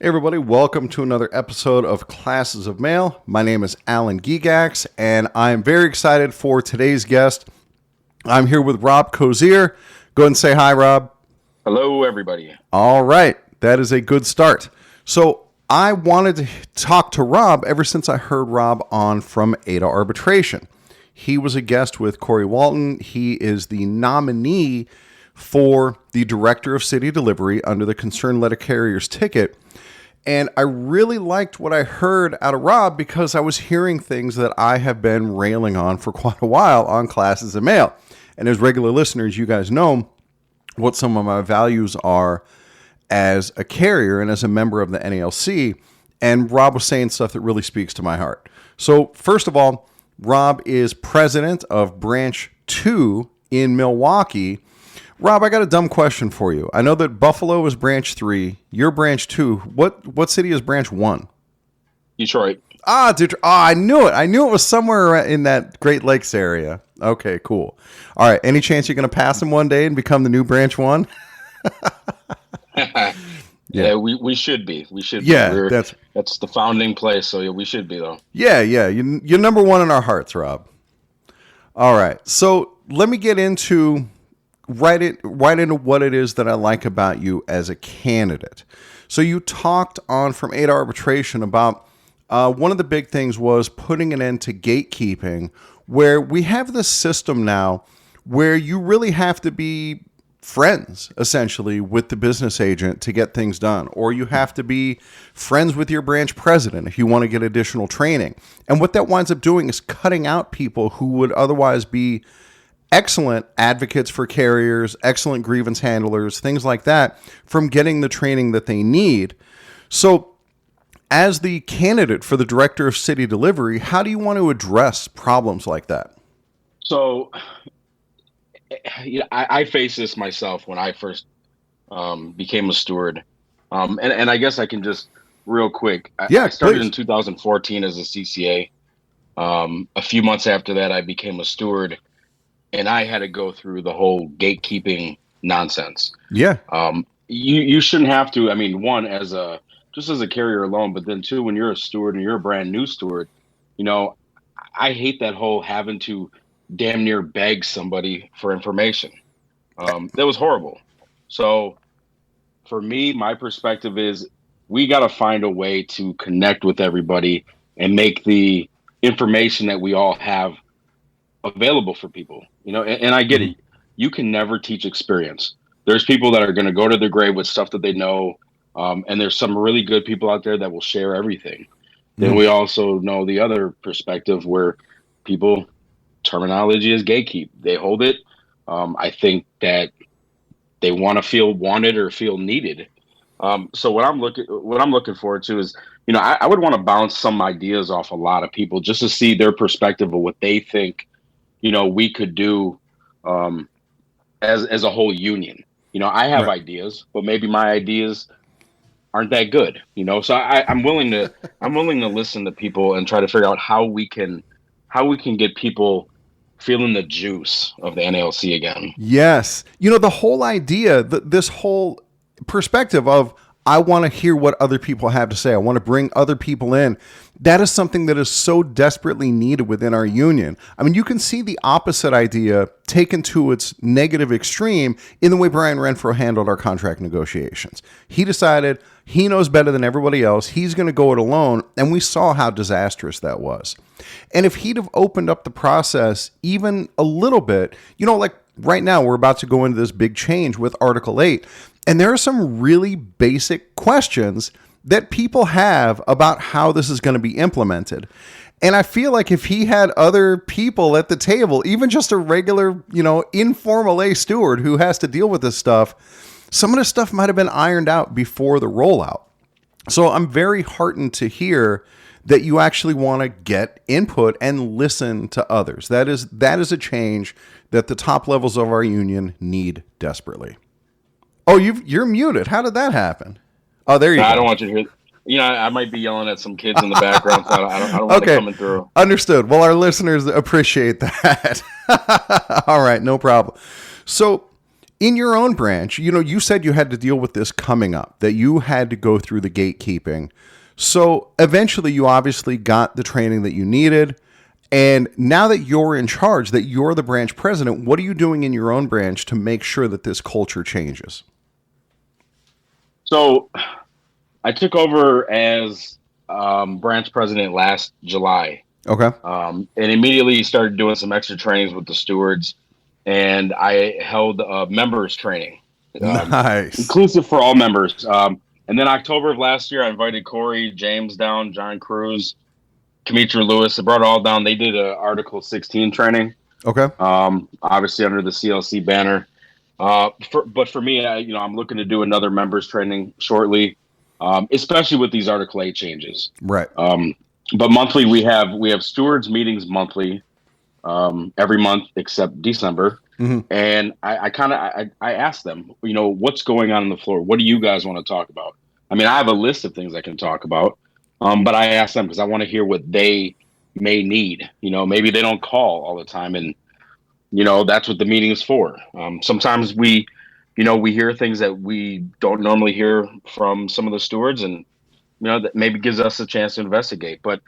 Hey everybody, welcome to another episode of Classes of Mail. My name is Alan Gigax, and I'm very excited for today's guest. I'm here with Rob Kosier. Go ahead and say hi, Rob. Hello, everybody. All right, that is a good start. So I wanted to talk to Rob ever since I heard Rob on From Ada Arbitration. He was a guest with Corey Walton. He is the nominee for the Director of City Delivery under the Concerned Letter Carriers ticket. And I really liked what I heard out of Rob because I was hearing things that I have been railing on for quite a while on Classes of Mail. And as regular listeners, you guys know what some of my values are as a carrier and as a member of the NALC. And Rob was saying stuff that really speaks to my heart. So first of all, Rob is president of Branch 2 in Milwaukee. Rob, I got a dumb question for you. I know that Buffalo is Branch 3. You're Branch 2. What city is Branch 1? Detroit. Detroit. I knew it. I knew it was somewhere in that Great Lakes area. Okay, cool. All right. Any chance you're going to pass him one day and become the new Branch 1? Yeah, we should be. We should be. Yeah, that's the founding place, so yeah, we should be, though. Yeah. You're number one in our hearts, Rob. All right. So let me get into... right into what it is that I like about you as a candidate. So you talked on From Ada Arbitration about one of the big things was putting an end to gatekeeping, where we have this system now where you really have to be friends, essentially, with the business agent to get things done, or you have to be friends with your branch president if you want to get additional training. And what that winds up doing is cutting out people who would otherwise be excellent advocates for carriers, excellent grievance handlers, things like that, from getting the training that they need. So as the candidate for the Director of City Delivery, how do you want to address problems like that? So I faced this myself when I first became a steward. And I guess I can just real quick. I started in 2014 as a CCA. A few months after that, I became a steward. And I had to go through the whole gatekeeping nonsense. Yeah. You shouldn't have to. I mean, one, as a carrier alone, but then two, when you're a steward and you're a brand new steward, I hate that whole having to damn near beg somebody for information. That was horrible. So for me, my perspective is we got to find a way to connect with everybody and make the information that we all have available for people, and I get it. You can never teach experience. There's people that are going to go to their grave with stuff that they know. And there's some really good people out there that will share everything. Then we also know the other perspective where terminology is gatekeep. They hold it. I think that they want to feel wanted or feel needed. So what I'm looking forward to is, I would want to bounce some ideas off a lot of people just to see their perspective of what they think we could do as a whole union. I have ideas, but maybe my ideas aren't that good. So I'm willing to listen to people and try to figure out how we can get people feeling the juice of the NALC again. Yes, the whole idea, this whole perspective of I want to hear what other people have to say. I want to bring other people in. That is something that is so desperately needed within our union. I mean, you can see the opposite idea taken to its negative extreme in the way Brian Renfro handled our contract negotiations. He decided he knows better than everybody else. He's going to go it alone. And we saw how disastrous that was. And if he'd have opened up the process even a little bit, like right now, we're about to go into this big change with Article 8. And there are some really basic questions that people have about how this is going to be implemented. And I feel like if he had other people at the table, even just a regular, informal A steward who has to deal with this stuff, some of this stuff might have been ironed out before the rollout. So I'm very heartened to hear that you actually want to get input and listen to others. That is a change that the top levels of our union need desperately. Oh, you're muted. How did that happen? Oh, there you go. I don't want you to hear. I might be yelling at some kids in the background. So I don't want it coming through. Understood. Well, our listeners appreciate that. All right, no problem. So In your own branch, you said you had to deal with this coming up, that you had to go through the gatekeeping. So eventually you obviously got the training that you needed. And now that you're in charge, that you're the branch president, what are you doing in your own branch to make sure that this culture changes? So I took over as branch president last July, Okay. and immediately started doing some extra trainings with the stewards, and I held members training, Nice. inclusive for all members. And then October of last year, I invited Corey James down, John Cruz, Kamitra Lewis. I brought it all down. They did a Article 16 training, Okay. obviously under the CLC banner. But for me, I'm looking to do another members training shortly, especially with these Article 8 changes. Right. But monthly, we have stewards meetings monthly, every month except December. Mm-hmm. And I ask them, what's going on the floor? What do you guys want to talk about? I mean, I have a list of things I can talk about, but I ask them because I want to hear what they may need. Maybe they don't call all the time, and that's what the meeting is for. Sometimes we hear things that we don't normally hear from some of the stewards, and that maybe gives us a chance to investigate. But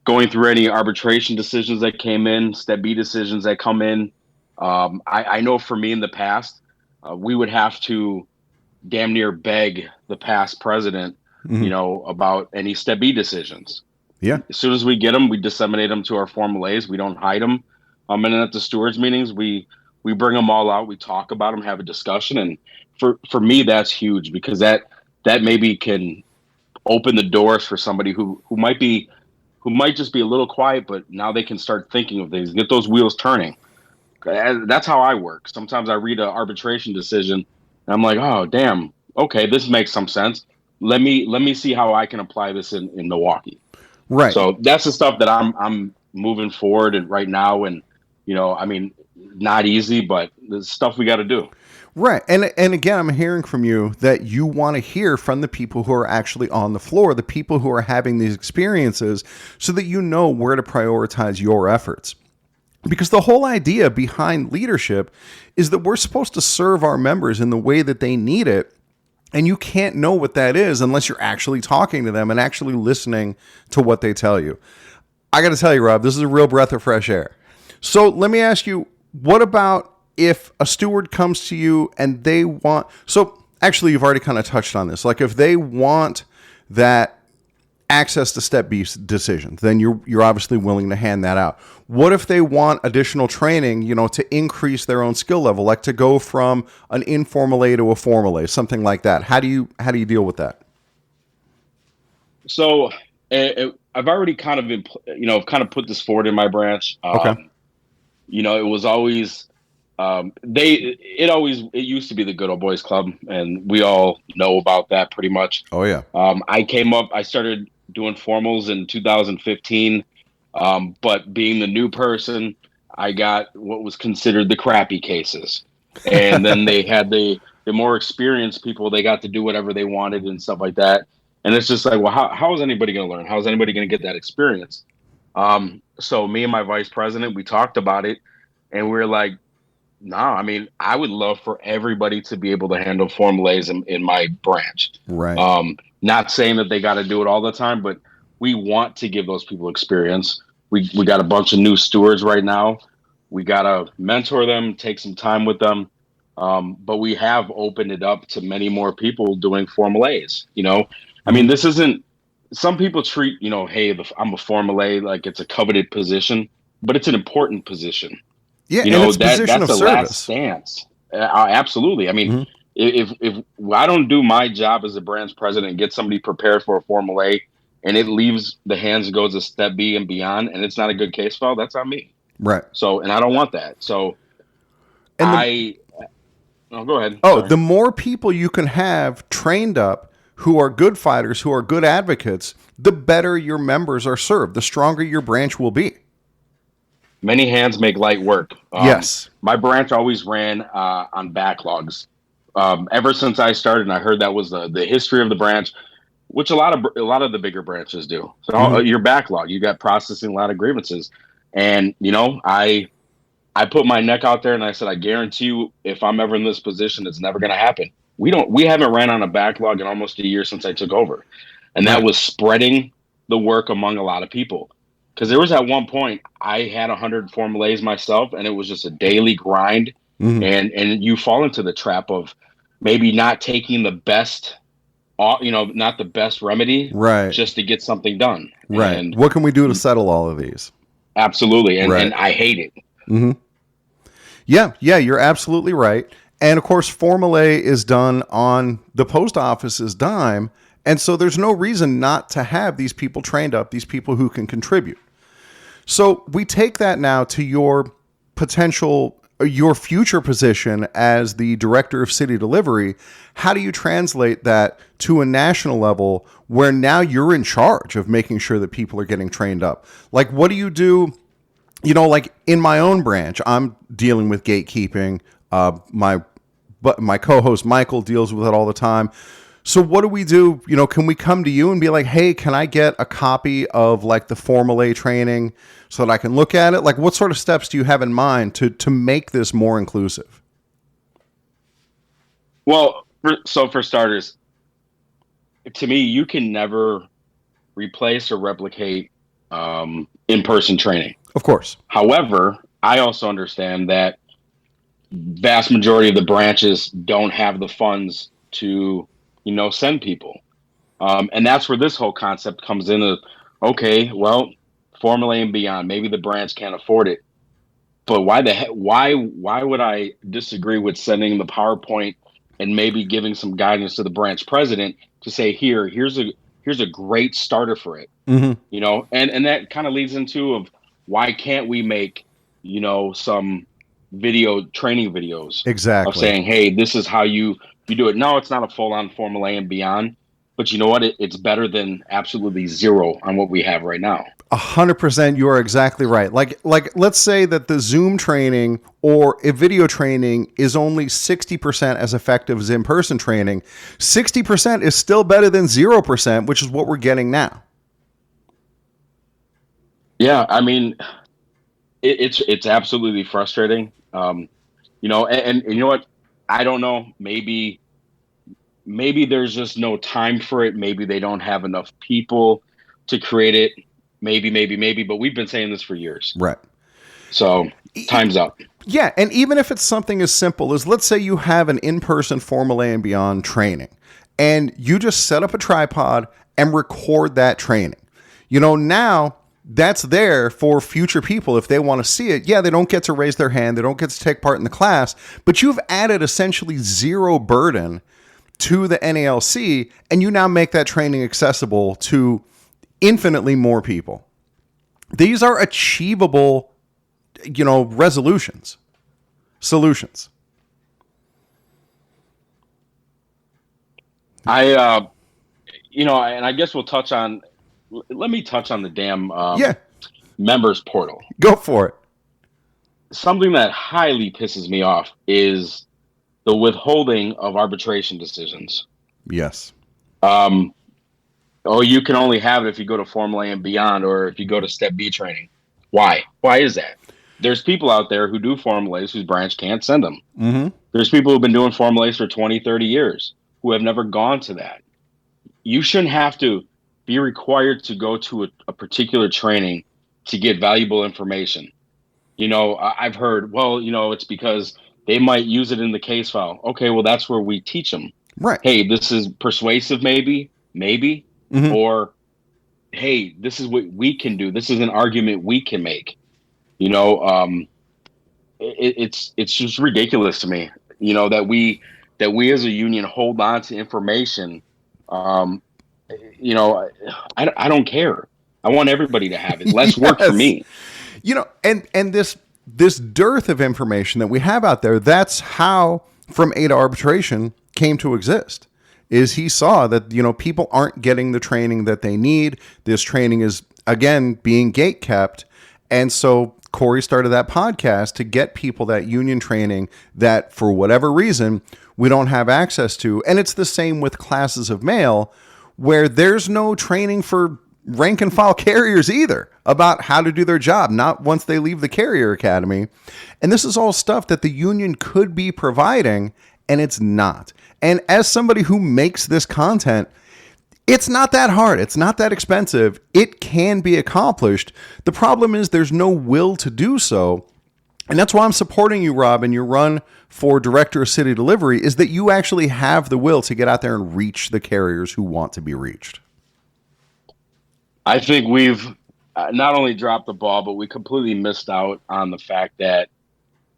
going through any arbitration decisions that came in, Step B decisions that come in, I know for me in the past, we would have to damn near beg the past president, about any Step B decisions. Yeah. As soon as we get them, we disseminate them to our Formal A's. We don't hide them. And then at the stewards meetings, we bring them all out. We talk about them, have a discussion. And for me, that's huge, because that maybe can open the doors for somebody who might just be a little quiet, but now they can start thinking of things, get those wheels turning. That's how I work. Sometimes I read an arbitration decision and I'm like, oh, damn. Okay, this makes some sense. Let me see how I can apply this in Milwaukee. Right. So that's the stuff that I'm moving forward and right now. And, I mean, not easy, but the stuff we got to do. Right. And again, I'm hearing from you that you want to hear from the people who are actually on the floor, the people who are having these experiences, so that you know where to prioritize your efforts. Because the whole idea behind leadership is that we're supposed to serve our members in the way that they need it. And you can't know what that is unless you're actually talking to them and actually listening to what they tell you. I got to tell you, Rob, this is a real breath of fresh air. So let me ask you, what about if a steward comes to you and they want, so actually you've already kind of touched on this, like if they want that access to Step B decisions, then you're obviously willing to hand that out. What if they want additional training, to increase their own skill level, like to go from an informal A to a formal A, something like that? How do you deal with that? So I've already kind of been, kind of put this forward in my branch. Okay. It was always, it used to be the Good Old Boys Club, and we all know about that pretty much. Oh yeah. I started doing formals in 2015, but being the new person, I got what was considered the crappy cases, and then they had the more experienced people. They got to do whatever they wanted and stuff like that. And it's just like, well, how is anybody going to learn? How is anybody going to get that experience? So me and my vice president, we talked about it, and we were like, no, I mean, I would love for everybody to be able to handle Formal A's in my branch. Right. Not saying that they got to do it all the time, but we want to give those people experience. We got a bunch of new stewards right now. We got to mentor them, take some time with them. But we have opened it up to many more people doing Formal A's. I mean, this isn't, some people treat, hey, I'm a Formal A like it's a coveted position, but it's an important position. Yeah, and it's a position that's of the service. last stance. Absolutely. I mean, if I don't do my job as a branch president and get somebody prepared for a Formal A, and it leaves the hands and goes to Step B and beyond, and it's not a good case file, that's on me. Right. So, and I don't want that. So, go ahead. Oh, Sorry. the more people you can have trained up who are good fighters, who are good advocates, the better your members are served, the stronger your branch will be. Many hands make light work. Yes. My branch always ran on backlogs. Ever since I started, and I heard that was the history of the branch, which a lot of the bigger branches do. So your backlog, you got processing a lot of grievances, and I I put my neck out there and I said, I guarantee you, if I'm ever in this position, it's never going to happen. We haven't ran on a backlog in almost a year since I took over. And that Right. was spreading the work among a lot of people. Because there was at one point I had 100 formulae myself, and it was just a daily grind. Mhm. And you fall into the trap of maybe not taking the best, not the best remedy Right. just to get something done. Right. And What can we do to settle all of these? absolutely. And, Right. and I hate it. Mm-hmm. Yeah, you're absolutely right. And of course, Formal A is done on the post office's dime. And so there's no reason not to have these people trained up, these people who can contribute. So we take that now to your your future position as the director of city delivery. How do you translate that to a national level where now you're in charge of making sure that people are getting trained up? Like, what do you do? Like in my own branch, I'm dealing with gatekeeping. My co-host Michael deals with it all the time. So what do we do? Can we come to you and be like, hey, can I get a copy of like the Formal A training so that I can look at it? Like, what sort of steps do you have in mind to make this more inclusive? Well, for starters, to me, you can never replace or replicate in-person training. Of course. However, I also understand that vast majority of the branches don't have the funds to, send people. And that's where this whole concept comes in of, okay, well, Formula A and beyond, maybe the branch can't afford it. But why would I disagree with sending the PowerPoint and maybe giving some guidance to the branch president to say, here's a great starter for it. Mm-hmm. And that kind of leads into of why can't we make, some training videos Exactly. of saying, hey, this is how you do it. No, it's not a full on Formula A and beyond, but you know what? It's better than absolutely zero on what we have right now. 100%. You are exactly right. Like, let's say that the Zoom training or a video training is only 60% as effective as in-person training. 60% is still better than 0%, which is what we're getting now. Yeah. I mean, it's absolutely frustrating. And you know what? I don't know. Maybe there's just no time for it. Maybe they don't have enough people to create it. Maybe, but we've been saying this for years. Right. So time's up. Yeah. And even if it's something as simple as, let's say you have an in-person Formula A and beyond training and you just set up a tripod and record that training, now that's there for future people if they want to see it. Yeah, they don't get to raise their hand. They don't get to take part in the class, but you've added essentially zero burden to the NALC, and you now make that training accessible to infinitely more people. These are achievable, solutions. And I guess let me touch on the damn members portal. Go for it. Something that highly pisses me off is the withholding of arbitration decisions. Yes. You can only have it if you go to Formula A and beyond, or if you go to Step B training. Why? Why is that? There's people out there who do Formula A's whose branch can't send them. Mm-hmm. There's people who've been doing Formula A's for 20, 30 years who have never gone to that. You shouldn't have to be required to go to a particular training to get valuable information. I've heard, it's because they might use it in the case file. Okay, well, that's where we teach them. Right. Hey, this is persuasive, maybe, mm-hmm. Or, hey, this is what we can do. This is an argument we can make. It's just ridiculous to me, that we as a union hold on to information. I don't care. I want everybody to have it. Less work for me. And this dearth of information that we have out there, that's how From A to Arbitration came to exist. Is he saw that, people aren't getting the training that they need. This training is, again, being gate kept. And so Corey started that podcast to get people that union training that, for whatever reason, we don't have access to. And it's the same with classes of mail, where there's no training for rank and file carriers either about how to do their job, not once they leave the carrier academy. And this is all stuff that the union could be providing, and it's not. And as somebody who makes this content, it's not that hard. It's not that expensive. It can be accomplished. The problem is there's no will to do so. And that's why I'm supporting you, Rob, in your run for director of city delivery, is that you actually have the will to get out there and reach the carriers who want to be reached. I think we've not only dropped the ball, but we completely missed out on the fact that,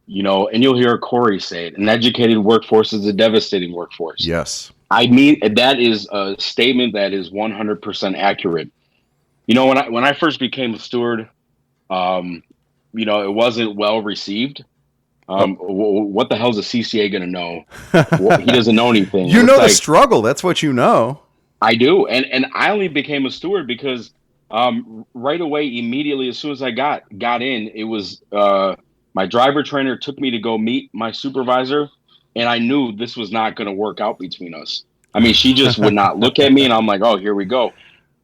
and you'll hear Corey say it, an educated workforce is a devastating workforce. Yes. I mean, that is a statement that is 100% accurate. When I first became a steward, it wasn't well received. What the hell is a CCA going to know? He doesn't know anything. You know the struggle. That's what you know. I do. And I only became a steward because right away, immediately, as soon as I got in, it was my driver trainer took me to go meet my supervisor. And I knew this was not going to work out between us. I mean, she just would not look at me, and I'm like, "Oh, here we go."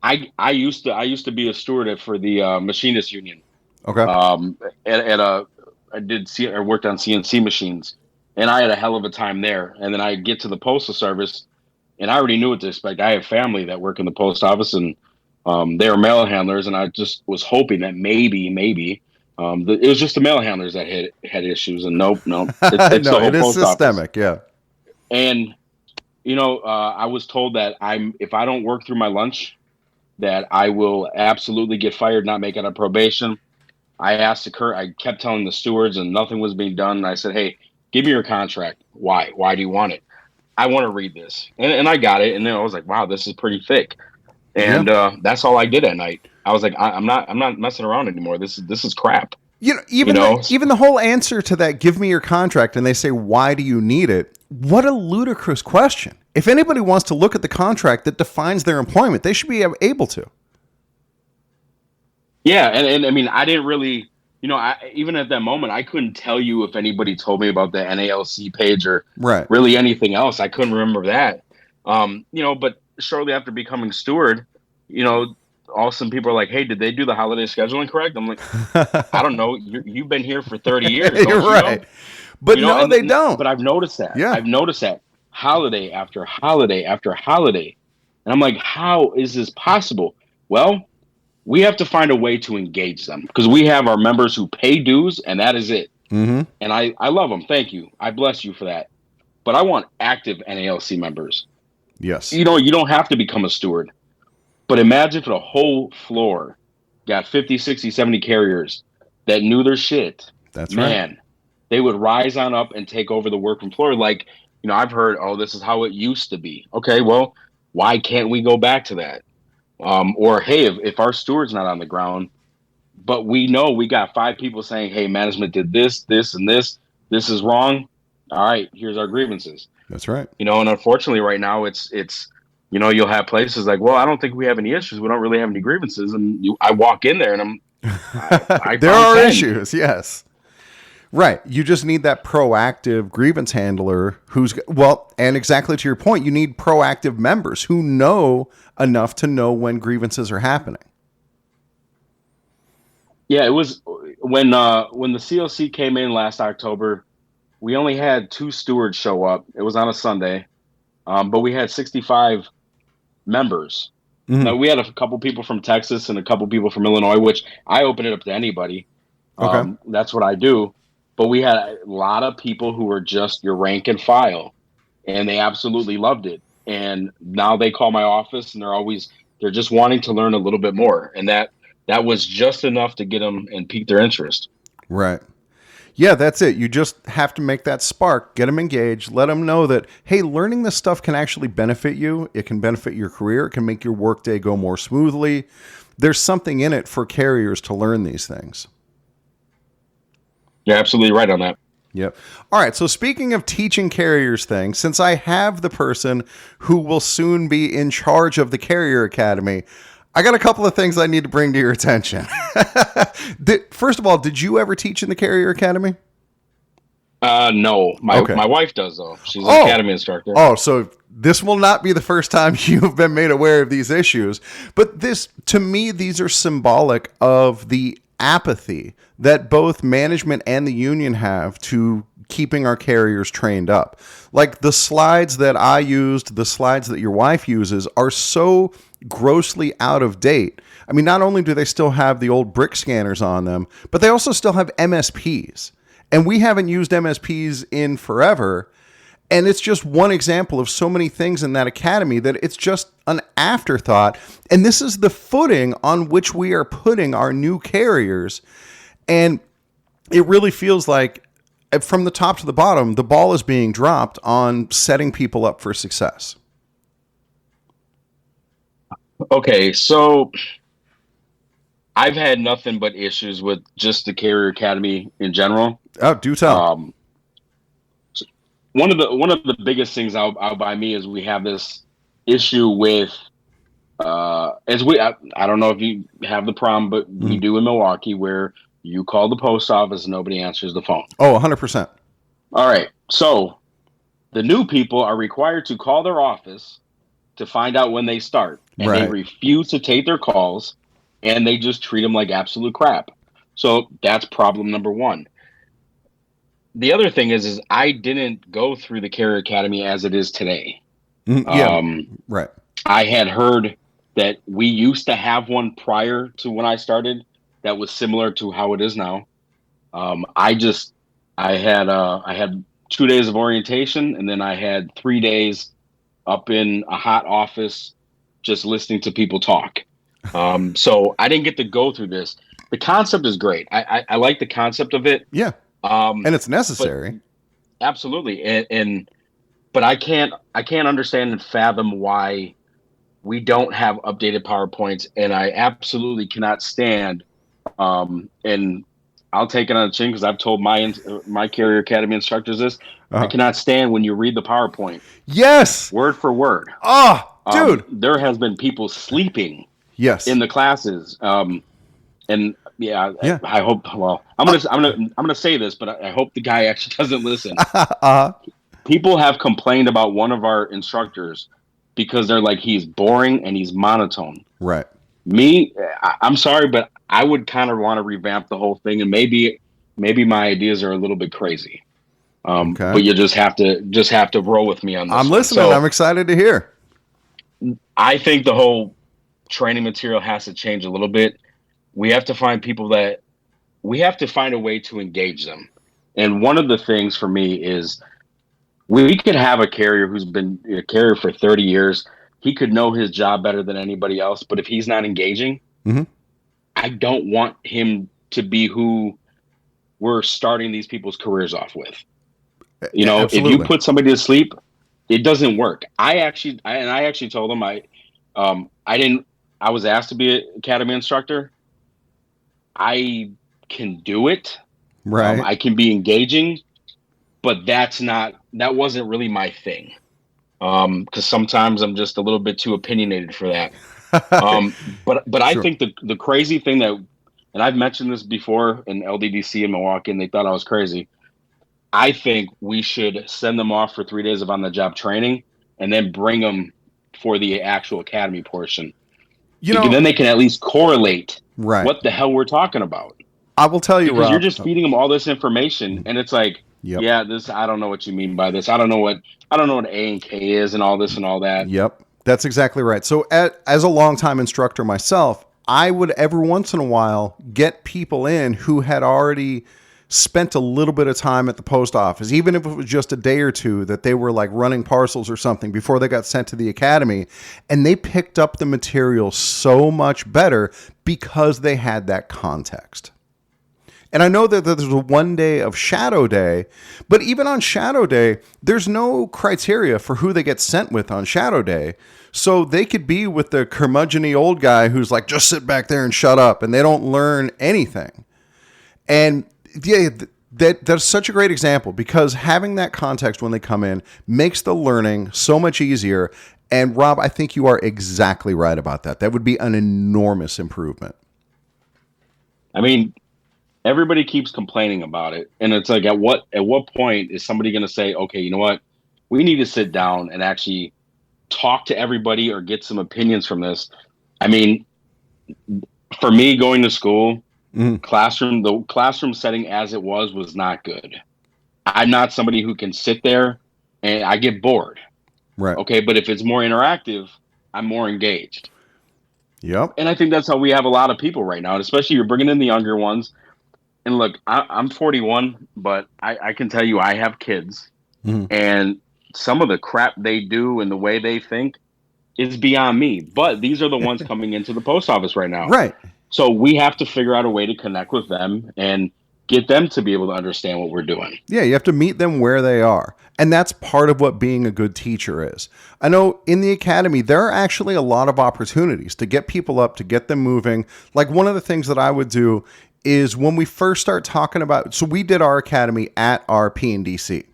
I used to be a steward for the machinist union. Okay. I worked on CNC machines, and I had a hell of a time there. And then I get to the postal service, and I already knew what to expect. I have family that work in the post office, and they were mail handlers, and I just was hoping that maybe. It was just the mail handlers that had issues, and nope. It's no, it is systemic, office. Yeah. And I was told that if I don't work through my lunch, that I will absolutely get fired, not make it on probation. I kept telling the stewards, and nothing was being done. And I said, "Hey, give me your contract. Why? Why do you want it? I want to read this." And I got it, and then I was like, "Wow, this is pretty thick." And that's all I did at night. I was like, I'm not messing around anymore. This is crap. Even the whole answer to that, give me your contract, and they say, why do you need it? What a ludicrous question. If anybody wants to look at the contract that defines their employment, they should be able to. Yeah. And I mean, I didn't really, even at that moment, I couldn't tell you if anybody told me about the NALC page or really anything else. I couldn't remember that. But shortly after becoming steward, all of a sudden people are like, "Hey, did they do the holiday scheduling correct?" I'm like, "I don't know. You've been here for 30 years. You're right." But no, they don't. But I've noticed that. Yeah. I've noticed that holiday after holiday after holiday. And I'm like, how is this possible? Well, we have to find a way to engage them because we have our members who pay dues, and that is it. Mm-hmm. And I love them. Thank you. I bless you for that. But I want active NALC members. Yes. You don't have to become a steward. But imagine if the whole floor got 50, 60, 70 carriers that knew their shit. That's right. Man, they would rise on up and take over the working floor. Like, I've heard, this is how it used to be. Okay, well, why can't we go back to that? Or, hey, if our steward's not on the ground, but we know we got 5 people saying, hey, management did this, this, and this. This is wrong. All right, here's our grievances. That's right. And unfortunately right now it's you'll have places like, well, I don't think we have any issues. We don't really have any grievances. And I walk in there and I there are 10 issues. Yes. Right. You just need that proactive grievance handler and exactly to your point, you need proactive members who know enough to know when grievances are happening. Yeah, it was when the CLC came in last October, we only had 2 stewards show up. It was on a Sunday, but we had 65 members. Mm-hmm. Now, we had a couple people from Texas and a couple people from Illinois, which I open it up to anybody. Okay. That's what I do. But we had a lot of people who were just your rank and file, and they absolutely loved it. And now they call my office, and they're just wanting to learn a little bit more. And that was just enough to get them and pique their interest. Right. Yeah, that's it. You just have to make that spark, get them engaged, let them know that, hey, learning this stuff can actually benefit you. It can benefit your career. It can make your workday go more smoothly. There's something in it for carriers to learn these things. You're absolutely right on that. Yep. All right. So speaking of teaching carriers things, since I have the person who will soon be in charge of the Carrier Academy, I got a couple of things I need to bring to your attention. First of all, did you ever teach in the Carrier Academy? No, my Okay. my wife does though. She's an Oh, academy instructor. oh, so this will not be the first time you've been made aware of these issues. But this, to me, these are symbolic of the apathy that both management and the union have to keeping our carriers trained up. Like the slides that I used, the slides that your wife uses are so grossly out of date. I mean, not only do they still have the old brick scanners on them, but they also still have MSPs. And we haven't used MSPs in forever. And it's just one example of so many things in that academy that it's just an afterthought. And this is the footing on which we are putting our new carriers. And it really feels like from the top to the bottom, the ball is being dropped on setting people up for success. Okay, so I've had nothing but issues with just the Carrier Academy in general. Oh, do tell. Um, one of the biggest things out by me is we have this issue with I don't know if you have the problem, but we do in Milwaukee where you call the post office and nobody answers the phone. Oh, 100%. All right, so the new people are required to call their office to find out when they start, and they Right. refuse to take their calls, and they just treat them like absolute crap. So that's problem number one. The other thing is I didn't go through the Carrier Academy as it is today. Yeah. Right. I had heard that we used to have one prior to when I started that was similar to how it is now. I had 2 days of orientation, and then I had 3 days up in a hot office just listening to people talk. So I didn't get to go through this. The concept is great. I like the concept of it. Yeah. And it's necessary. Absolutely. But I can't understand and fathom why we don't have updated PowerPoints, and I absolutely cannot stand. And I'll take it on the chin because I've told my Carrier Academy instructors this. I cannot stand when you read the PowerPoint Yes. word for word. Oh, dude. There has been people sleeping Yes. in the classes. And yeah. Yeah. I hope. Well, I'm gonna say this, but I hope the guy actually doesn't listen. People have complained about one of our instructors because they're like, he's boring and he's monotone. Right. I'm sorry, but I would kind of want to revamp the whole thing, and maybe my ideas are a little bit crazy. Okay. But you just have to roll with me on this. I'm listening. So I'm excited to hear. I think the whole training material has to change a little bit. We have to find we have to find a way to engage them. And one of the things for me is we could have a carrier who's been a carrier for 30 years. He could know his job better than anybody else, but if he's not engaging, I don't want him to be who we're starting these people's careers off with. You know, Absolutely. if you put somebody to sleep, it doesn't work. I actually told them I was asked to be an academy instructor. I can do it. Right. I can be engaging, but that wasn't really my thing. Because sometimes I'm just a little bit too opinionated for that. But I think the crazy thing that, and I've mentioned this before in LDDC in Milwaukee, and they thought I was crazy. I think we should send them off for 3 days of on-the-job training, and then bring them for the actual academy portion. Then they can at least correlate what the hell we're talking about. I will tell you, because Rob, you're just feeding them all this information, and it's like, yeah, this, I don't know what you mean by this. I don't know what A and K is, and all this and all that. Yep, that's exactly right. So, as a longtime instructor myself, I would every once in a while get people in who had already spent a little bit of time at the post office, even if it was just a day or two, that they were like running parcels or something before they got sent to the academy, and they picked up the material so much better because they had that context. And I know that there's a 1 day of shadow day, but even on shadow day, there's no criteria for who they get sent with on shadow day. So they could be with the curmudgeon-y old guy who's like, just sit back there and shut up, and they don't learn anything. And yeah, that's such a great example, because having that context when they come in makes the learning so much easier. And Rob, I think you are exactly right about that. That would be an enormous improvement. I mean, everybody keeps complaining about it, and it's like at what point is somebody going to say, okay, you know what, we need to sit down and actually talk to everybody or get some opinions from this. I mean, for me, going to school, Mhm. the classroom setting as it was not good. I'm not somebody who can sit there and I get bored. Right. Okay, but if it's more interactive, I'm more engaged. Yep. And I think that's how we have a lot of people right now, and especially you're bringing in the younger ones. And look, I'm 41, but I can tell you I have kids, Mhm. and some of the crap they do and the way they think is beyond me. But these are the ones coming into the post office right now. Right. So we have to figure out a way to connect with them and get them to be able to understand what we're doing. Yeah, you have to meet them where they are. And that's part of what being a good teacher is. I know in the academy, there are actually a lot of opportunities to get people up, to get them moving. Like one of the things that I would do is when we first start talking about, so we did our academy at our PNDC.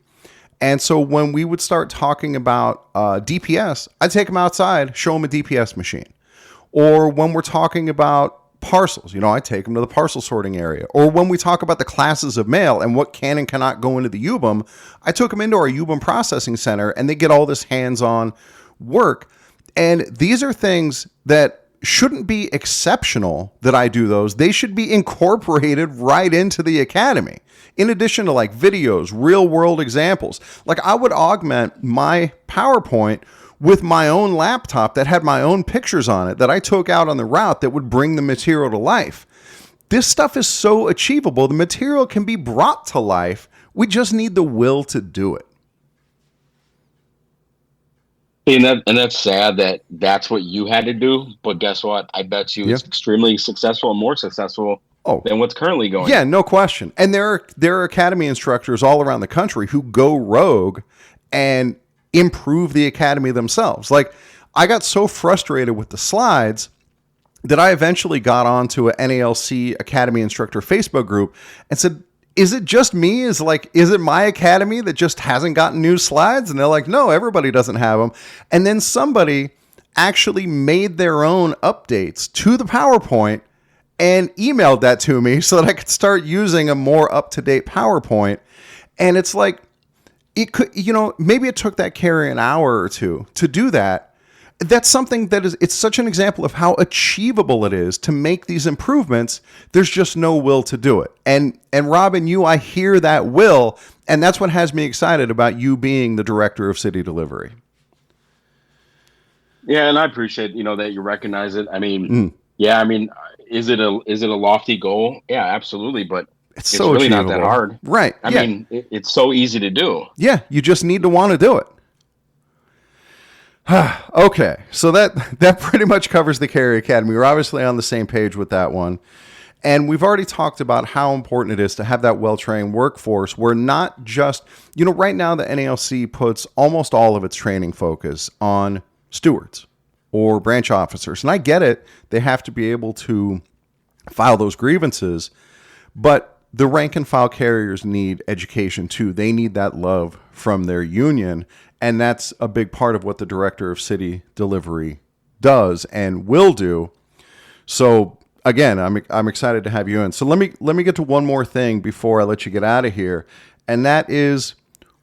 And so when we would start talking about DPS, I'd take them outside, show them a DPS machine. Or when we're talking about parcels, I take them to the parcel sorting area. Or when we talk about the classes of mail and what can and cannot go into the UBM, I took them into our UBM processing center and they get all this hands-on work. And these are things that shouldn't be exceptional that I do those. They should be incorporated right into the academy. In addition to like videos, real world examples. Like I would augment my PowerPoint with my own laptop that had my own pictures on it that I took out on the route that would bring the material to life. This stuff is so achievable. The material can be brought to life. We just need the will to do it. And that's sad that that's what you had to do. But guess what? I bet you Yeah. it's extremely successful and more successful Oh, than what's currently going yeah, on. no question. And there are academy instructors all around the country who go rogue and improve the academy themselves. Like I got so frustrated with the slides that I eventually got onto an NALC Academy Instructor Facebook group and said, is it just me? Is it my academy that just hasn't gotten new slides? And they're like, no, everybody doesn't have them. And then somebody actually made their own updates to the PowerPoint and emailed that to me so that I could start using a more up-to-date PowerPoint. And it's like, it could, maybe it took that carrier an hour or two to do that. That's something that it's such an example of how achievable it is to make these improvements. There's just no will to do it. And Rob and you, I hear that will, and that's what has me excited about you being the director of city delivery. Yeah, and I appreciate that you recognize it. I mean, yeah, I mean, is it a lofty goal? Yeah, absolutely, but It's it's so really not that achievable. hard. Right. I Yeah. mean, it's so easy to do. Yeah, you just need to want to do it. Okay, so that pretty much covers the Carrier Academy. We're obviously on the same page with that one. And we've already talked about how important it is to have that well-trained workforce where not just, right now the NALC puts almost all of its training focus on stewards or branch officers. And I get it. They have to be able to file those grievances. But the rank and file carriers need education too. They need that love from their union. And that's a big part of what the director of city delivery does and will do. So again, I'm excited to have you in. So let me get to one more thing before I let you get out of here. And that is,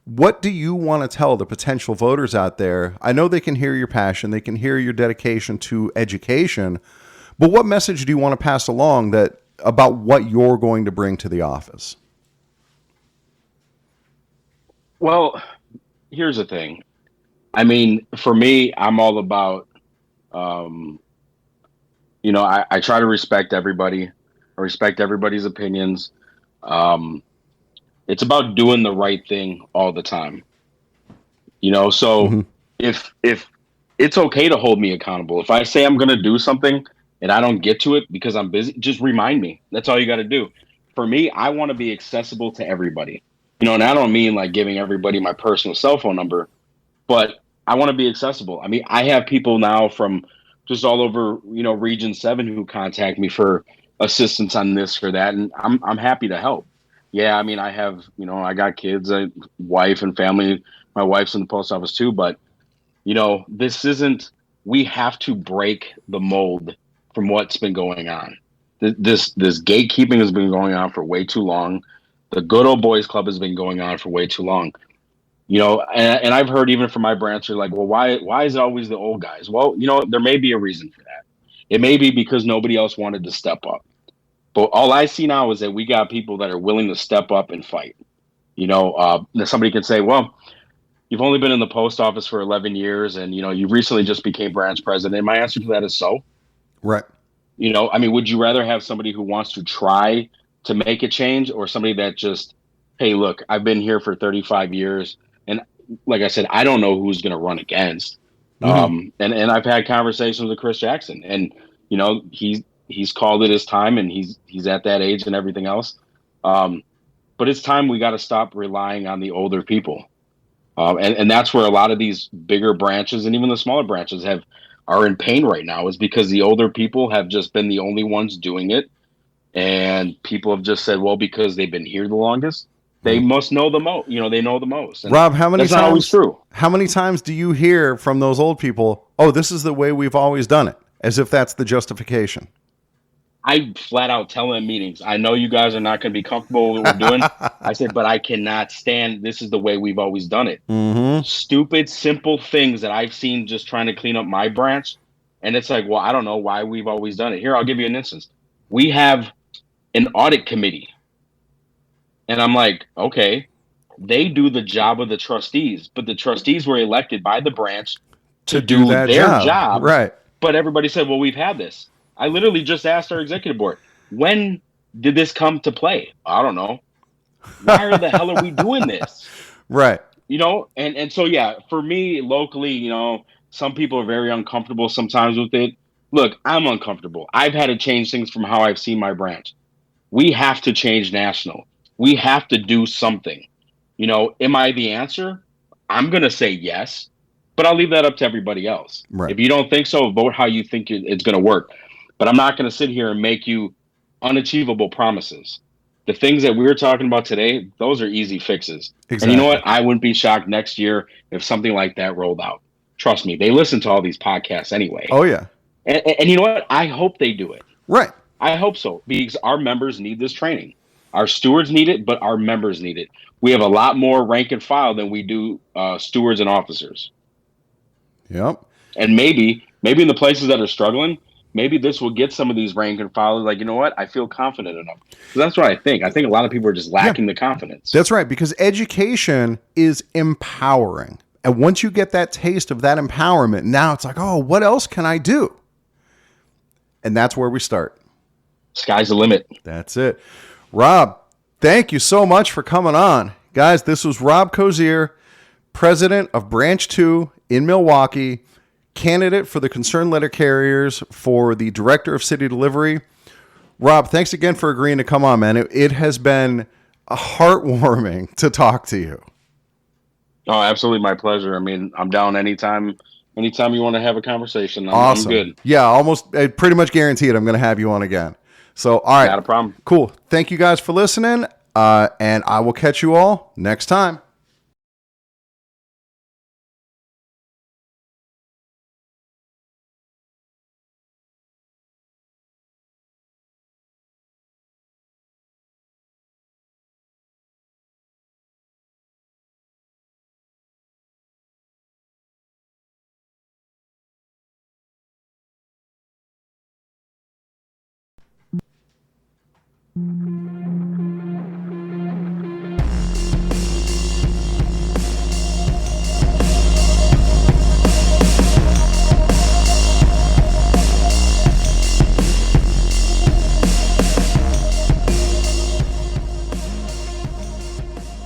what do you want to tell the potential voters out there? I know they can hear your passion. They can hear your dedication to education. But what message do you want to pass along about what you're going to bring to the office? Well, here's the thing. I mean, for me, I'm all about, I try to respect everybody. I respect everybody's opinions. It's about doing the right thing all the time. So if it's okay to hold me accountable. If I say I'm going to do something and I don't get to it because I'm busy, just remind me. That's all you got to do. For me, I want to be accessible to everybody. And I don't mean like giving everybody my personal cell phone number, but I want to be accessible. I mean, I have people now from just all over, Region 7 who contact me for assistance on this or that, and I'm happy to help. Yeah, I mean, I have, I got kids, wife and family. My wife's in the post office too, but this isn't. We have to break the mold from what's been going on. This gatekeeping has been going on for way too long. The good old boys club has been going on for way too long. And I've heard even from my branch, they're like, well, why is it always the old guys? Well, there may be a reason for that. It may be because nobody else wanted to step up. But all I see now is that we got people that are willing to step up and fight. Somebody can say, well, you've only been in the post office for 11 years and, you recently just became branch president. And my answer to that is so. Right. Would you rather have somebody who wants to try to make a change or somebody that just, hey, look, I've been here for 35 years. And like I said, I don't know who's going to run against. And I've had conversations with Chris Jackson and, he's called it his time and he's at that age and everything else. But it's time we got to stop relying on the older people. And that's where a lot of these bigger branches and even the smaller branches are in pain right now, is because the older people have just been the only ones doing it. And people have just said, well, because they've been here the longest, they must know the most. They know the most. And Rob, how many that's times? not always true. How many times do you hear from those old people, "Oh, this is the way we've always done it," as if that's the justification? I flat out tell them in meetings, I know you guys are not going to be comfortable with what we're doing. I said, but I cannot stand. This is the way we've always done it. Stupid, simple things that I've seen just trying to clean up my branch. And it's like, well, I don't know why we've always done it. Here, I'll give you an instance. We have an audit committee. And I'm like, okay, they do the job of the trustees, but the trustees were elected by the branch to do that their job. Right. But everybody said, well, we've had this. I literally just asked our executive board, when did this come to play? I don't know. Why the hell are we doing this? Right. And so, yeah, for me locally, some people are very uncomfortable sometimes with it. Look, I'm uncomfortable. I've had to change things from how I've seen my branch. We have to change national. We have to do something. Am I the answer? I'm going to say yes, but I'll leave that up to everybody else. Right. If you don't think so, vote how you think it's going to work. But I'm not going to sit here and make you unachievable promises. The things that we were talking about today, those are easy fixes. Exactly. And you know what? I wouldn't be shocked next year if something like that rolled out. Trust me, they listen to all these podcasts anyway. Oh, yeah. And you know what? I hope they do it. Right. I hope so, because our members need this training. Our stewards need it, but our members need it. We have a lot more rank and file than we do stewards and officers. Yep. And maybe in the places that are struggling, maybe this will get some of these rank and file. Like, you know what? I feel confident enough. So that's what I think. I think a lot of people are just lacking the confidence. That's right, because education is empowering. And once you get that taste of that empowerment, now it's like, oh, what else can I do? And that's where we start. Sky's the limit. That's it. Rob, thank you so much for coming on. Guys, this was Rob Kosier, president of Branch 2 in Milwaukee, candidate for the Concerned Letter Carriers for the Director of City Delivery. Rob, thanks again for agreeing to come on, man. It has been heartwarming to talk to you. Oh, absolutely. My pleasure. I mean, I'm down anytime you want to have a conversation. Awesome. I'm good. Yeah, pretty much guaranteed I'm going to have you on again. So, all right. Not a problem. Cool. Thank you guys for listening. And I will catch you all next time.